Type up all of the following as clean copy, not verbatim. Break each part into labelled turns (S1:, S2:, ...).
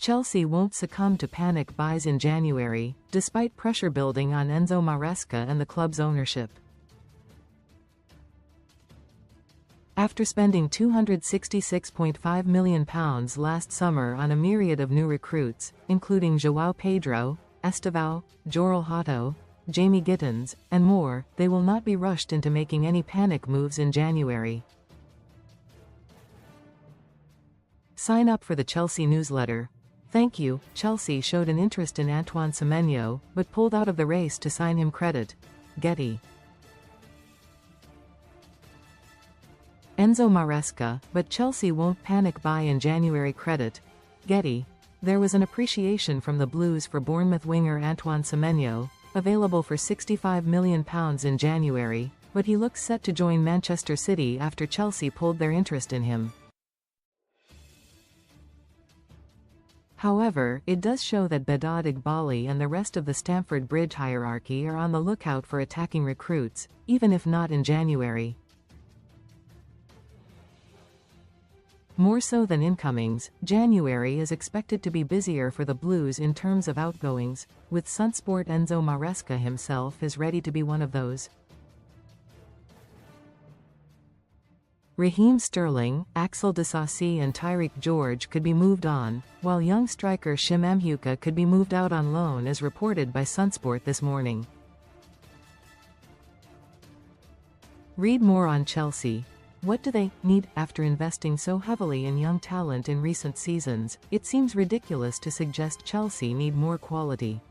S1: Chelsea won't succumb to panic buys in January, despite pressure building on Enzo Maresca and the club's ownership. After spending £266.5 million last summer on a myriad of new recruits, including Joao Pedro, Estevao, Jorrel Hato, Jamie Gittens, and more, they will not be rushed into making any panic moves in January. Sign up for the Chelsea newsletter. Thank you. Chelsea showed an interest in Antoine Semenyo, but pulled out of the race to sign himCredit. Getty. Enzo Maresca, but Chelsea won't panic buy in JanuaryCredit. Getty. There was an appreciation from the Blues for Bournemouth winger Antoine Semenyo, available for £65 million in January, but he looks set to join Manchester City after Chelsea pulled their interest in him. However, it does show that Behdad Eghbali and the rest of the Stamford Bridge hierarchy are on the lookout for attacking recruits, even if not in January. More so than incomings, January is expected to be busier for the Blues in terms of outgoings, with Sunsport Enzo Maresca himself is ready to be one of those. Raheem Sterling, Axel Disasi and Tyreek George could be moved on, while young striker Shim Mhuka could be moved out on loan as reported by Sunsport this morning. Read more on Chelsea. What do they need after investing so heavily in young talent in recent seasons? It seems ridiculous to suggest Chelsea need more quality.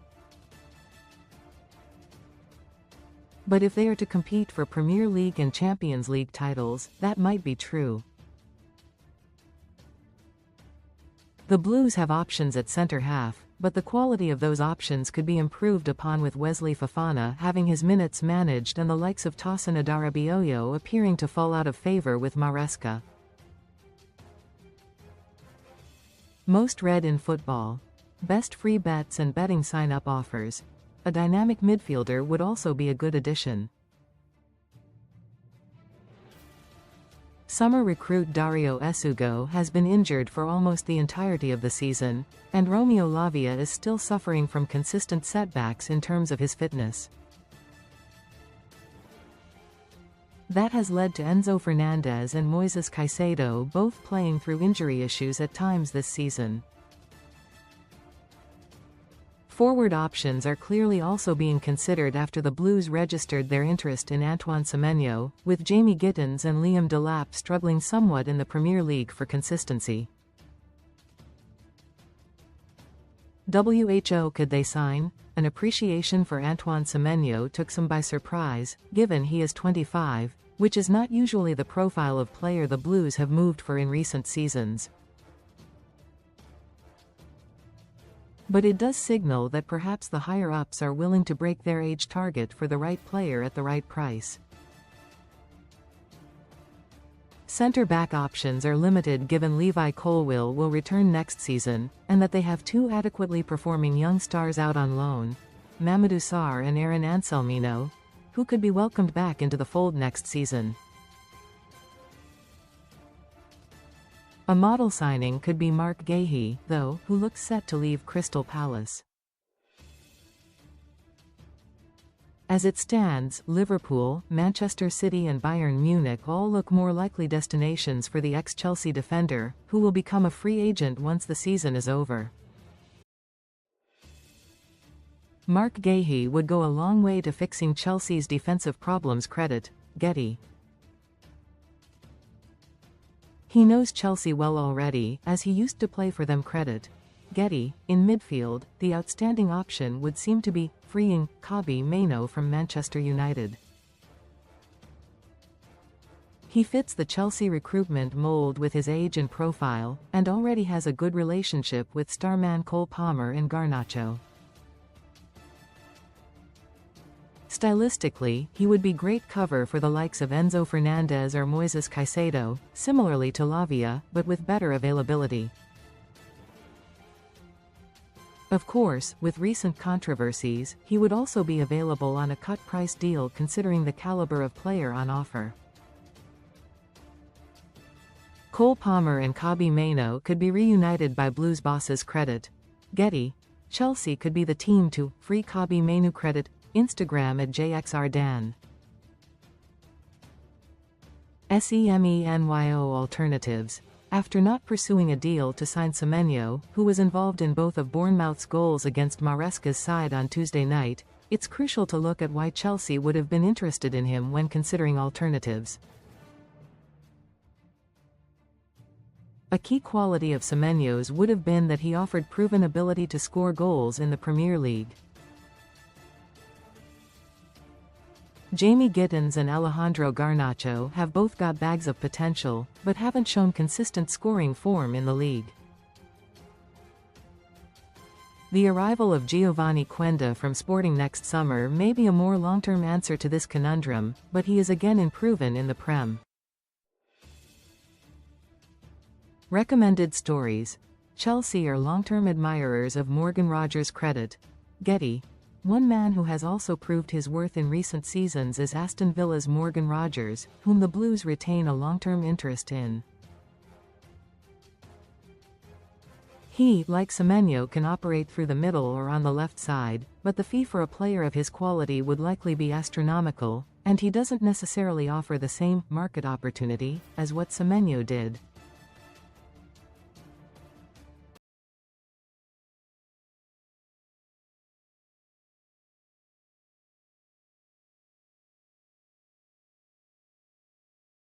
S1: But if they are to compete for Premier League and Champions League titles, that might be true. The Blues have options at centre-half, but the quality of those options could be improved upon with Wesley Fofana having his minutes managed and the likes of Tosin Adarabioyo appearing to fall out of favour with Maresca. Most read in football. Best free bets and betting sign-up offers. A dynamic midfielder would also be a good addition. Summer recruit Dario Esugo has been injured for almost the entirety of the season, and Romeo Lavia is still suffering from consistent setbacks in terms of his fitness. That has led to Enzo Fernandez and Moises Caicedo both playing through injury issues at times this season. Forward options are clearly also being considered after the Blues registered their interest in Antoine Semenyo, with Jamie Gittens and Liam Delap struggling somewhat in the Premier League for consistency. Who could they sign? An appreciation for Antoine Semenyo took some by surprise, given he is 25, which is not usually the profile of player the Blues have moved for in recent seasons. But it does signal that perhaps the higher-ups are willing to break their age target for the right player at the right price. Centre-back options are limited given Levi Colwill will return next season, and that they have two adequately performing young stars out on loan, Mamadou Sarr and Aaron Anselmino, who could be welcomed back into the fold next season. A model signing could be Marc Guéhi, though, who looks set to leave Crystal Palace. As it stands, Liverpool, Manchester City and Bayern Munich all look more likely destinations for the ex-Chelsea defender, who will become a free agent once the season is over. Marc Guéhi would go a long way to fixing Chelsea's defensive problems. Credit, Getty. He knows Chelsea well already, as he used to play for them. Credit, Getty. In midfield, the outstanding option would seem to be freeing Kobbie Mainoo from Manchester United. He fits the Chelsea recruitment mold with his age and profile, and already has a good relationship with starman Cole Palmer and Garnacho. Stylistically, he would be great cover for the likes of Enzo Fernandez or Moises Caicedo, similarly to Lavia, but with better availability. Of course, with recent controversies, he would also be available on a cut-price deal considering the caliber of player on offer. Cole Palmer and Kobbie Mainoo could be reunited by Blues bosses Credit. Getty. Chelsea could be the team to free Kobbie Mainoo Credit. Instagram at JXRDan. Semenyo alternatives. After not pursuing a deal to sign Semenyo, who was involved in both of Bournemouth's goals against Maresca's side on Tuesday night, it's crucial to look at why Chelsea would have been interested in him when considering alternatives. A key quality of Semenyo's would have been that he offered proven ability to score goals in the Premier League. Jamie Gittens and Alejandro Garnacho have both got bags of potential, but haven't shown consistent scoring form in the league. The arrival of Giovanni Quenda from Sporting next summer may be a more long-term answer to this conundrum, but he is again unproven in the Prem. Recommended stories. Chelsea are long-term admirers of Morgan Rogers' credit. Getty. One man who has also proved his worth in recent seasons is Aston Villa's Morgan Rogers, whom the Blues retain a long-term interest in. He, like Semenyo, can operate through the middle or on the left side, but the fee for a player of his quality would likely be astronomical, and he doesn't necessarily offer the same market opportunity as what Semenyo did.